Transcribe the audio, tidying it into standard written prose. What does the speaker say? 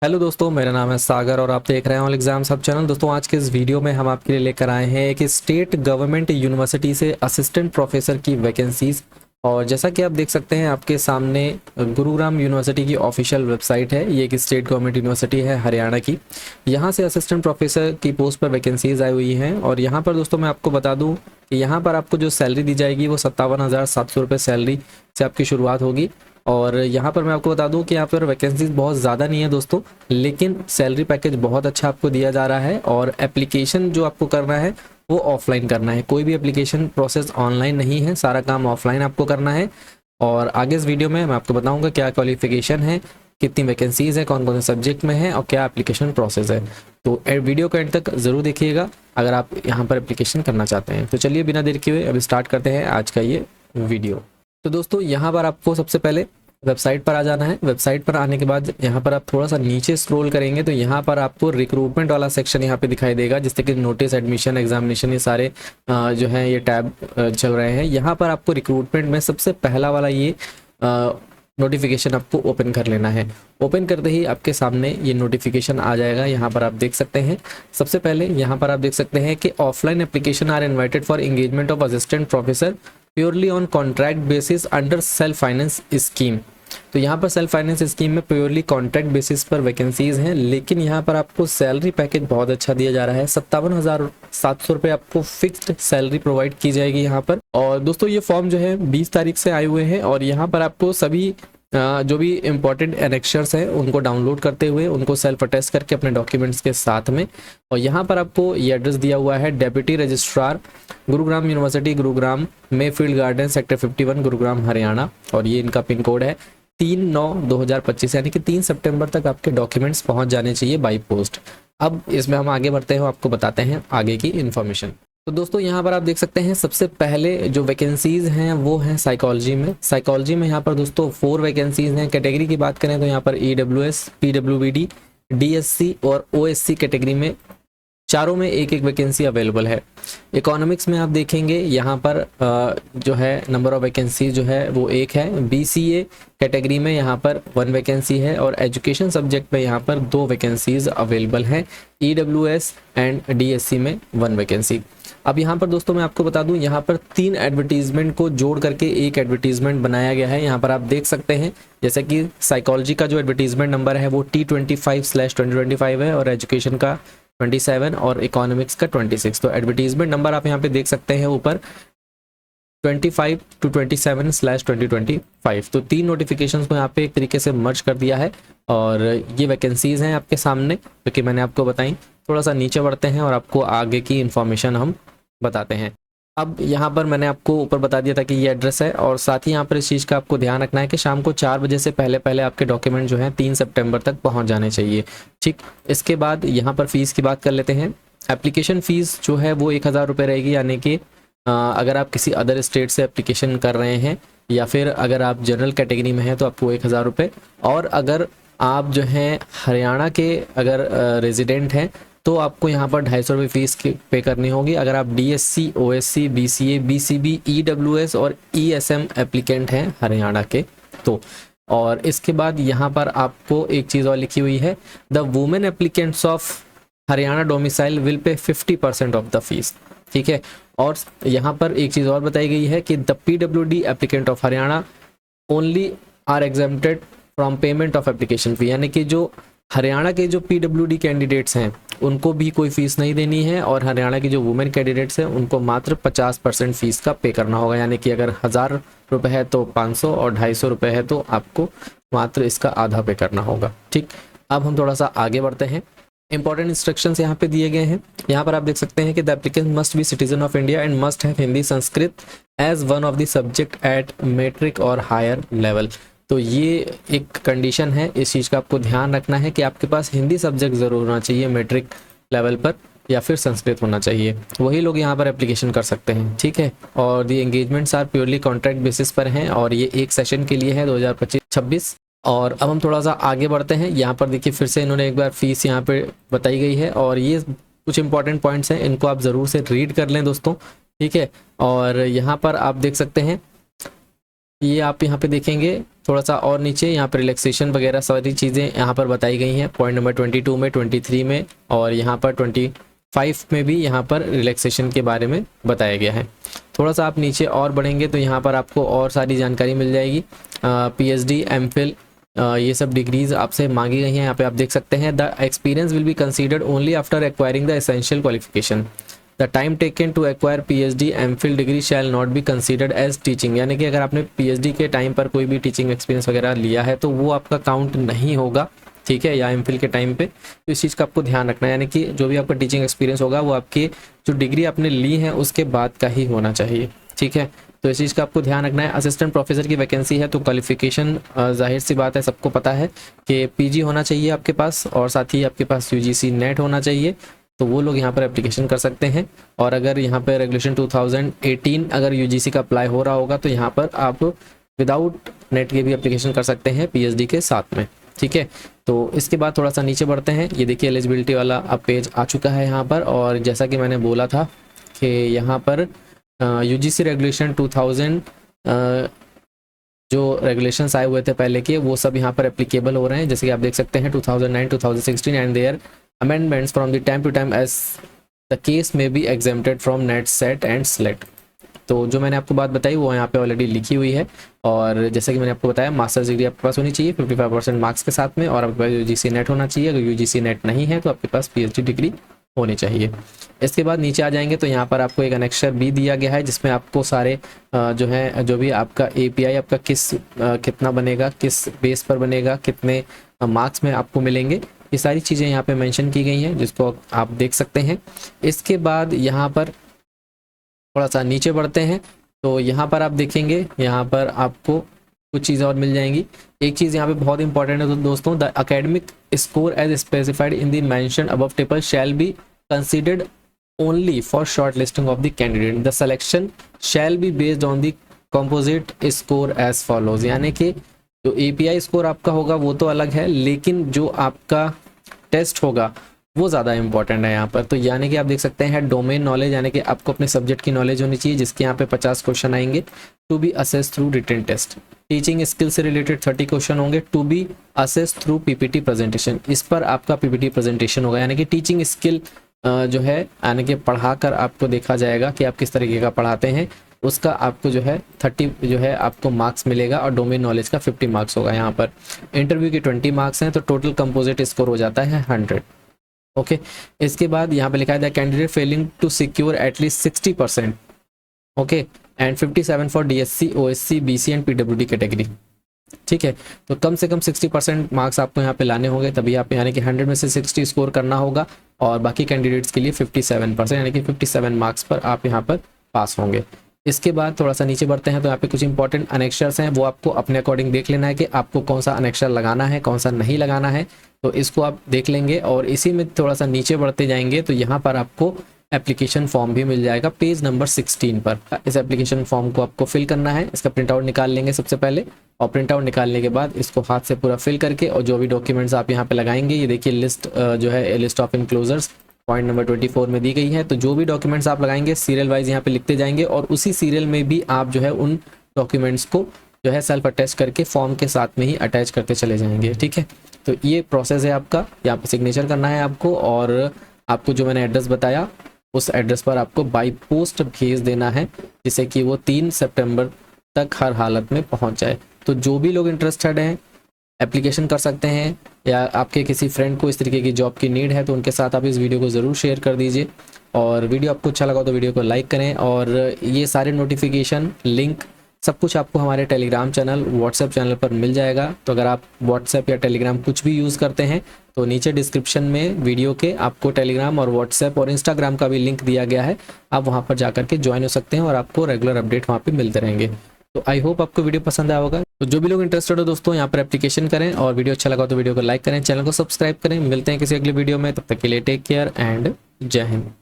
Hello दोस्तों, मेरा नाम है सागर और आप देख रहे हैं ऑल एग्जाम सब चैनल। दोस्तों आज के इस वीडियो में हम आपके लिए लेकर आए हैं एक स्टेट गवर्नमेंट यूनिवर्सिटी से असिस्टेंट प्रोफेसर की वैकेंसीज। और जैसा कि आप देख सकते हैं आपके सामने गुरुग्राम यूनिवर्सिटी की ऑफिशियल वेबसाइट है। ये एक स्टेट गवर्नमेंट यूनिवर्सिटी है हरियाणा की। यहाँ से असिस्टेंट प्रोफेसर की पोस्ट पर वैकेंसीज आई हुई हैं। और यहाँ पर दोस्तों मैं आपको बता दूँ कि यहाँ पर आपको जो सैलरी दी जाएगी वो 57,700 रुपये सैलरी से आपकी शुरुआत होगी। और यहाँ पर मैं आपको बता दूं कि यहाँ पर वैकेंसीज बहुत ज़्यादा नहीं है दोस्तों, लेकिन सैलरी पैकेज बहुत अच्छा आपको दिया जा रहा है। और एप्लीकेशन जो आपको करना है वो ऑफलाइन करना है, कोई भी एप्लीकेशन प्रोसेस ऑनलाइन नहीं है, सारा काम ऑफलाइन आपको करना है। और आगे इस वीडियो में मैं आपको बताऊंगा क्या क्वालिफिकेशन है, कितनी वैकेंसीज है, कौन कौन से सब्जेक्ट में है और क्या एप्लीकेशन प्रोसेस है। तो वीडियो को एंड तक ज़रूर देखिएगा अगर आप यहाँ पर एप्लीकेशन करना चाहते हैं। तो चलिए बिना देर किए हुए अभी स्टार्ट करते हैं आज का ये वीडियो। तो दोस्तों यहाँ पर आपको सबसे पहले वेबसाइट पर आ जाना है। वेबसाइट पर आने के बाद यहाँ पर आप थोड़ा सा नीचे स्क्रॉल करेंगे तो यहाँ पर आपको रिक्रूटमेंट वाला सेक्शन यहाँ पे दिखाई देगा, जिससे कि नोटिस, एडमिशन, एग्जामिनेशन, ये सारे जो है ये टैब चल रहे हैं। यहाँ पर आपको रिक्रूटमेंट में सबसे पहला वाला ये नोटिफिकेशन आपको ओपन कर लेना है। ओपन करते ही आपके सामने ये नोटिफिकेशन आ जाएगा। यहाँ पर आप देख सकते हैं सबसे पहले यहाँ पर आप देख सकते हैं कि offline application are invited for engagement of assistant professor purely on contract basis under self finance scheme. तो यहाँ पर सेल्फ फाइनेंस स्कीम में प्योरली कॉन्ट्रैक्ट बेसिस पर वैकेंसीज हैं, लेकिन यहाँ पर आपको सैलरी पैकेज बहुत अच्छा दिया जा रहा है। 57,700 रुपये आपको फिक्स्ड सैलरी प्रोवाइड की जाएगी यहाँ पर। और दोस्तों ये फॉर्म जो है 20 तारीख से आए हुए हैं और यहाँ पर आपको सभी जो भी इम्पोर्टेंट एनेक्चर्स हैं उनको डाउनलोड करते हुए उनको सेल्फ अटेस्ट करके अपने डॉक्यूमेंट्स के साथ में। और यहाँ पर आपको ये एड्रेस दिया हुआ है, deputy registrar Gurugram University, Gurugram में field garden, sector 51, Gurugram Haryana. और ये इनका पिन कोड है 3/9/2025, यानी कि 3 सितंबर तक आपके डॉक्यूमेंट्स पहुंच जाने चाहिए बाई पोस्ट। अब इसमें हम आगे बढ़ते हैं, आपको बताते हैं आगे की इन्फॉर्मेशन। तो दोस्तों यहाँ पर आप देख सकते हैं सबसे पहले जो वैकेंसीज हैं वो हैं साइकोलॉजी में। साइकोलॉजी में यहाँ पर दोस्तों 4 वैकेंसीज हैं। कैटेगरी की बात करें तो यहाँ पर EWS, PWBD, DSC और OSC कैटेगरी में चारों में एक एक वैकेंसी अवेलेबल है। इकोनॉमिक्स में आप देखेंगे यहाँ पर जो है नंबर ऑफ वैकेंसी जो है वो 1 है। BCA कैटेगरी में यहाँ पर 1 वैकेंसी है और एजुकेशन सब्जेक्ट में यहाँ पर 2 वैकेंसीज अवेलेबल हैं। EWS एंड DSC में 1 वैकेंसी। अब यहाँ पर दोस्तों मैं आपको बता दूं, यहाँ पर 3 एडवर्टीजमेंट को जोड़ करके एक एडवर्टीजमेंट बनाया गया है। यहाँ पर आप देख सकते हैं जैसे कि साइकोलॉजी का जो एडवर्टीजमेंट नंबर है वो T25/2025 है और एजुकेशन का 27 और इकोनॉमिक्स का 26। तो एडवर्टीजमेंट नंबर आप यहाँ पे देख सकते हैं ऊपर 25 to 27/2025। तो 3 नोटिफिकेशंस को यहाँ पे एक तरीके से मर्ज कर दिया है और ये वैकेंसीज हैं आपके सामने जो कि मैंने आपको बताई। थोड़ा सा नीचे बढ़ते हैं और आपको आगे की इन्फॉर्मेशन हम बताते हैं। अब यहाँ पर मैंने आपको ऊपर बता दिया था कि ये एड्रेस है और साथ ही यहाँ पर इस चीज़ का आपको ध्यान रखना है कि शाम को 4 बजे से पहले पहले आपके डॉक्यूमेंट जो हैं 3 सितंबर तक पहुँच जाने चाहिए। ठीक, इसके बाद यहाँ पर फीस की बात कर लेते हैं। एप्लीकेशन फ़ीस जो है वो 1,000 रुपये रहेगी, यानी कि अगर आप किसी अदर स्टेट से एप्लीकेशन कर रहे हैं या फिर अगर आप जनरल कैटेगरी में हैं तो आपको 1,000 रुपये। और अगर आप जो हैं हरियाणा के अगर रेजिडेंट हैं तो आपको यहाँ पर 250 रुपये फीस पे करनी होगी। अगर आप DSC, OSC, BCA, BCB, EWS और ESM एप्लीकेंट हैं हरियाणा के तो। और इसके बाद यहाँ पर आपको एक चीज़ और लिखी हुई है, the women applicants of Haryana domicile will pay 50% of the fees. ठीक है, और यहाँ पर एक चीज़ और बताई गई है कि the PWD applicant of Haryana only are exempted from payment of application fee, यानी कि जो हरियाणा के जो PWD कैंडिडेट्स हैं उनको भी कोई फीस नहीं देनी है और हरियाणा की जो वुमेन कैंडिडेट्स हैं उनको मात्र 50% फीस का पे करना होगा, यानी कि अगर 1,000 रुपये है तो 500 और 250 रुपये है तो आपको मात्र इसका आधा पे करना होगा। ठीक, अब हम थोड़ा सा आगे बढ़ते हैं। इंपॉर्टेंट इंस्ट्रक्शंस यहाँ पे दिए गए हैं। यहाँ पर आप देख सकते हैं कि the applicant must be citizen of India and must have Hindi Sanskrit as one of the subject at matric और हायर लेवल। तो ये एक कंडीशन है, इस चीज़ का आपको ध्यान रखना है कि आपके पास हिंदी सब्जेक्ट ज़रूर होना चाहिए मैट्रिक लेवल पर या फिर संस्कृत होना चाहिए, वही लोग यहाँ पर एप्लीकेशन कर सकते हैं। ठीक है, और the engagements are purely contract basis पर हैं और ये एक सेशन के लिए है 2025-26। और अब हम थोड़ा सा आगे बढ़ते हैं। यहाँ पर देखिए फिर से इन्होंने एक बार फीस यहाँ पे बताई गई है और ये कुछ इंपॉर्टेंट पॉइंट्स हैं, इनको आप ज़रूर से रीड कर लें दोस्तों। ठीक है, और यहाँ पर आप देख सकते हैं ये आप यहाँ पे देखेंगे थोड़ा सा और नीचे यहाँ पर रिलैक्सेशन वगैरह सारी चीज़ें यहाँ पर बताई गई हैं, पॉइंट नंबर 22 में, 23 में और यहाँ पर 25 में भी यहाँ पर रिलैक्सेशन के बारे में बताया गया है। थोड़ा सा आप नीचे और बढ़ेंगे तो यहाँ पर आपको और सारी जानकारी मिल जाएगी। PhD, MPhil ये सब डिग्रीज आपसे मांगी गई हैं। यहाँ पे आप देख सकते हैं, the experience will be considered only after acquiring the essential qualification. The time taken to acquire PhD, MPhil degree shall not be considered as teaching. यानी कि अगर आपने PhD के टाइम पर कोई भी टीचिंग एक्सपीरियंस वगैरह लिया है तो वो आपका काउंट नहीं होगा, ठीक है, या MPhil के टाइम पे। तो इस चीज़ का आपको ध्यान रखना है, यानी कि जो भी आपका टीचिंग एक्सपीरियंस होगा वो आपके जो डिग्री आपने ली है उसके बाद का ही होना चाहिए, ठीक है। तो इस चीज़ का आपको ध्यान रखना है। असिस्टेंट प्रोफेसर की वैकेंसी है तो क्वालिफिकेशन जाहिर सी बात है सबको पता है कि PG होना चाहिए आपके पास और साथ ही आपके पास UGC नेट होना चाहिए, तो वो लोग यहाँ पर एप्लीकेशन कर सकते हैं। और अगर यहाँ पर रेगुलेशन 2018 अगर UGC का अप्लाई हो रहा होगा तो यहाँ पर आप विदाउट नेट के भी एप्लीकेशन कर सकते हैं PhD के साथ में, ठीक है। तो इसके बाद थोड़ा सा नीचे बढ़ते हैं। ये देखिए एलिजिबिलिटी वाला अब पेज आ चुका है यहाँ पर, और जैसा कि मैंने बोला था कि यहाँ पर UGC रेगुलेशन 2000 जो रेगुलेशंस आए हुए थे पहले के वो सब यहाँ पर एप्लीकेबल हो रहे हैं। जैसे कि आप देख सकते हैं 2009, 2016 and their amendments from the time to time as the case में be exempted from NET, SET and SLET. तो जो मैंने आपको बात बताई वो यहाँ पे ऑलरेडी लिखी हुई है। और जैसे कि मैंने आपको बताया मास्टर्स डिग्री आपके पास होनी चाहिए 55% मार्क्स के साथ में, और आपके पास UGC नेट होना चाहिए। अगर UGC नेट नहीं है तो आपके पास PhD डिग्री होनी चाहिए। इसके बाद नीचे आ जाएंगे तो यहाँ पर आपको एक अनेक्सर भी दिया गया है जिसमें आपको सारे जो है जो भी आपका API आपका कितना बनेगा, किस बेस पर बनेगा, कितने मार्क्स में आपको मिलेंगे, ये सारी चीज़ें यहाँ पे मेंशन की गई हैं जिसको आप देख सकते हैं। इसके बाद यहाँ पर थोड़ा सा नीचे बढ़ते हैं तो यहाँ पर आप देखेंगे, यहाँ पर आपको कुछ चीज़ें और मिल जाएंगी। एक चीज़ यहाँ पे बहुत इंपॉर्टेंट है तो दोस्तों, the academic score as specified in the mention above table shall be considered only for short listing of the candidate. The selection shall be based on the composite score as follows. यानी कि जो API score आपका होगा वो तो अलग है, लेकिन जो आपका टेस्ट होगा वो ज़्यादा इंपॉर्टेंट है यहाँ पर। तो यानी कि आप देख सकते हैं डोमेन नॉलेज, यानी कि आपको अपने सब्जेक्ट की नॉलेज होनी चाहिए जिसके यहाँ पे 50 क्वेश्चन आएंगे to be assess through written test. Teaching skill से रिलेटेड 30 क्वेश्चन होंगे to be assess through PPT presentation. इस पर आपका PPT प्रेजेंटेशन होगा, यानी कि टीचिंग स्किल जो है यानी कि पढ़ाकर आपको देखा जाएगा कि आप किस तरीके का पढ़ाते हैं, उसका आपको जो है 30 जो है आपको मार्क्स मिलेगा, और डोमेन नॉलेज का 50 मार्क्स होगा। यहाँ पर इंटरव्यू के 20 मार्क्स हैं तो टोटल कंपोजिट स्कोर हो जाता है 100। ओके इसके बाद यहाँ पे लिखा है the candidate failing to secure at least 60%, okay, and 57 for DSC, OSC, BC and PWD category, ठीक है। तो कम से कम 60% मार्क्स आपको यहाँ पे लाने होंगे, तभी आप यानी कि 100 में से 60 स्कोर करना होगा, और बाकी कैंडिडेट्स के लिए 57% यानी कि 57 मार्क्स पर आप यहाँ पर पास होंगे। इसके बाद थोड़ा सा नीचे बढ़ते हैं तो यहाँ पे कुछ इंपॉर्टेंट अनेक्शर्स हैं, वो आपको अपने अकॉर्डिंग देख लेना है कि आपको कौन सा अनेक्शर लगाना है, कौन सा नहीं लगाना है, तो इसको आप देख लेंगे। और इसी में थोड़ा सा नीचे बढ़ते जाएंगे तो यहाँ पर आपको एप्लीकेशन फॉर्म भी मिल जाएगा पेज नंबर 16 पर। इस एप्लीकेशन फॉर्म को आपको फिल करना है, इसका प्रिंट आउट निकाल लेंगे सबसे पहले, और प्रिंट आउट निकालने के बाद इसको हाथ से पूरा फिल करके और जो भी डॉक्यूमेंट्स आप यहाँ पे लगाएंगे, ये देखिए लिस्ट जो है list of enclosures point number 24 में दी गई है। तो जो भी डॉक्यूमेंट्स आप लगाएंगे सीरियल वाइज यहाँ पे लिखते जाएंगे, और उसी सीरियल में भी आप जो है उन डॉक्यूमेंट्स को जो है सेल्फ अटैच करके फॉर्म के साथ में ही अटैच करते चले जाएंगे, ठीक है। तो ये प्रोसेस है आपका, यहाँ पे सिग्नेचर करना है आपको, और आपको जो मैंने एड्रेस बताया उस एड्रेस पर आपको बाई पोस्ट भेज देना है, जिससे कि वो 3 सितंबर तक हर हालत में पहुँच जाए। तो जो भी लोग इंटरेस्टेड हैं एप्लीकेशन कर सकते हैं, या आपके किसी फ्रेंड को इस तरीके की जॉब की नीड है तो उनके साथ आप इस वीडियो को ज़रूर शेयर कर दीजिए। और वीडियो आपको अच्छा लगा तो वीडियो को लाइक करें, और ये सारे नोटिफिकेशन लिंक सब कुछ आपको हमारे टेलीग्राम चैनल, व्हाट्सएप चैनल पर मिल जाएगा। तो अगर आप व्हाट्सएप या टेलीग्राम कुछ भी यूज़ करते हैं तो नीचे डिस्क्रिप्शन में वीडियो के आपको टेलीग्राम और व्हाट्सएप और इंस्टाग्राम का भी लिंक दिया गया है, आप वहाँ पर जाकर के ज्वाइन हो सकते हैं और आपको रेगुलर अपडेट वहाँ पर मिलते रहेंगे। तो आई होप आपको वीडियो पसंद आया होगा। तो जो भी लोग इंटरेस्टेड हो दोस्तों यहाँ पर एप्लीकेशन करें, और वीडियो अच्छा लगा तो वीडियो को लाइक करें, चैनल को सब्सक्राइब करें। मिलते हैं किसी अगले वीडियो में, तब तक के लिए टेक केयर एंड जय हिंद।